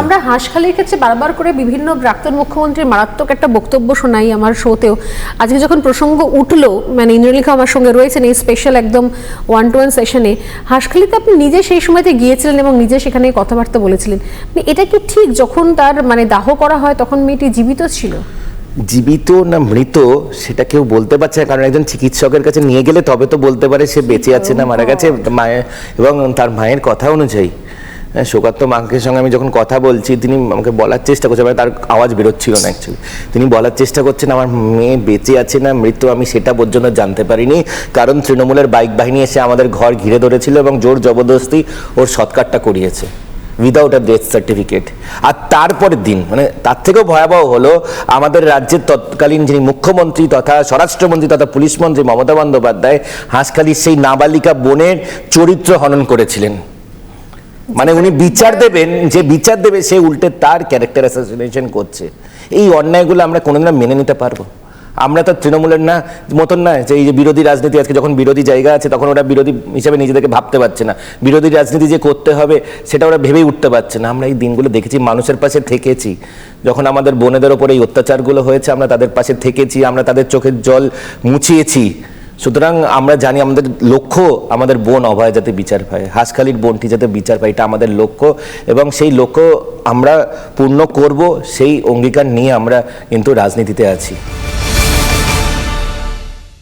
আমরা হাঁসখালির ক্ষেত্রে বারবার করে বিভিন্ন প্রাক্তন মুখ্যমন্ত্রীর মারাত্মক একটা বক্তব্য শোনাই আমার শোতেও। আজকে যখন প্রসঙ্গ উঠলো, মানে ইন্দ্রনীলকে আমার সঙ্গে রয়েছেন এই স্পেশাল একদম 1-to-1 সেশনে, হাঁসখালিতে আপনি নিজে সেই সময়তে গিয়েছিলেন এবং নিজে সেখানে কথাবার্তা বলেছিলেন। এটা কি ঠিক যখন তার মানে দাহ করা হয় তখন মেয়েটি জীবিত ছিল? জীবিত না মৃত সেটা কেউ বলতে পারছে না, কারণ একজন চিকিৎসকের কাছে নিয়ে গেলে তবে তো বলতে পারে সে বেঁচে আছে না মারা গেছে। মায়ের এবং তার মায়ের কথা অনুযায়ী, শোকাত্ম মাকে সঙ্গে আমি যখন কথা বলছি, তিনি আমাকে বলার চেষ্টা করছেন, মানে তার আওয়াজ বেরোচ্ছিল না অ্যাকচুয়ালি, তিনি বলার চেষ্টা করছেন আমার মেয়ে বেঁচে আছে না মৃত আমি সেটা পর্যন্ত জানতে পারিনি, কারণ তৃণমূলের বাইক বাহিনী এসে আমাদের ঘর ঘিরে ধরেছিল এবং জোর জবরদস্তি ওর সৎকারটা করিয়েছে উইদাউট আ ডেথ সার্টিফিকেট। আর তারপরের দিন, মানে তার থেকেও ভয়াবহ হলো, আমাদের রাজ্যের তৎকালীন যিনি মুখ্যমন্ত্রী তথা স্বরাষ্ট্রমন্ত্রী তথা পুলিশ মন্ত্রী মমতা বন্দ্যোপাধ্যায় হাঁসখালির সেই নাবালিকা বোনের চরিত্র হনন করেছিলেন। মানে উনি বিচার দেবেন, যে বিচার দেবে সে উল্টে তার ক্যারেক্টার অ্যাসাসিনেশন করছে। এই অন্যায়গুলো আমরা কোনোদিন মেনে নিতে পারবো? আমরা তো তৃণমূলের না মতন না যে এই যে বিরোধী রাজনীতি, আজকে যখন বিরোধী জায়গা আছে তখন ওরা বিরোধী হিসেবে নিজেদেরকে ভাবতে পারছে না, বিরোধী রাজনীতি যে করতে হবে সেটা ওরা ভেবেই উঠতে পারছে না। আমরা এই দিনগুলো দেখেছি, মানুষের পাশে থেকেছি, যখন আমাদের বোনেদের ওপরে এই অত্যাচারগুলো হয়েছে আমরা তাদের পাশে থেকেছি, আমরা তাদের চোখের জল মুছিয়েছি। সুতরাং আমরা জানি আমাদের লক্ষ্য আমাদের বোন অভয় যাতে বিচার পায়, হাঁসখালির বোনটি যাতে বিচার পায়, এটা আমাদের লক্ষ্য এবং সেই লক্ষ্য আমরা পূর্ণ করব, সেই অঙ্গীকার নিয়ে আমরা কিন্তু রাজনীতিতে আছি।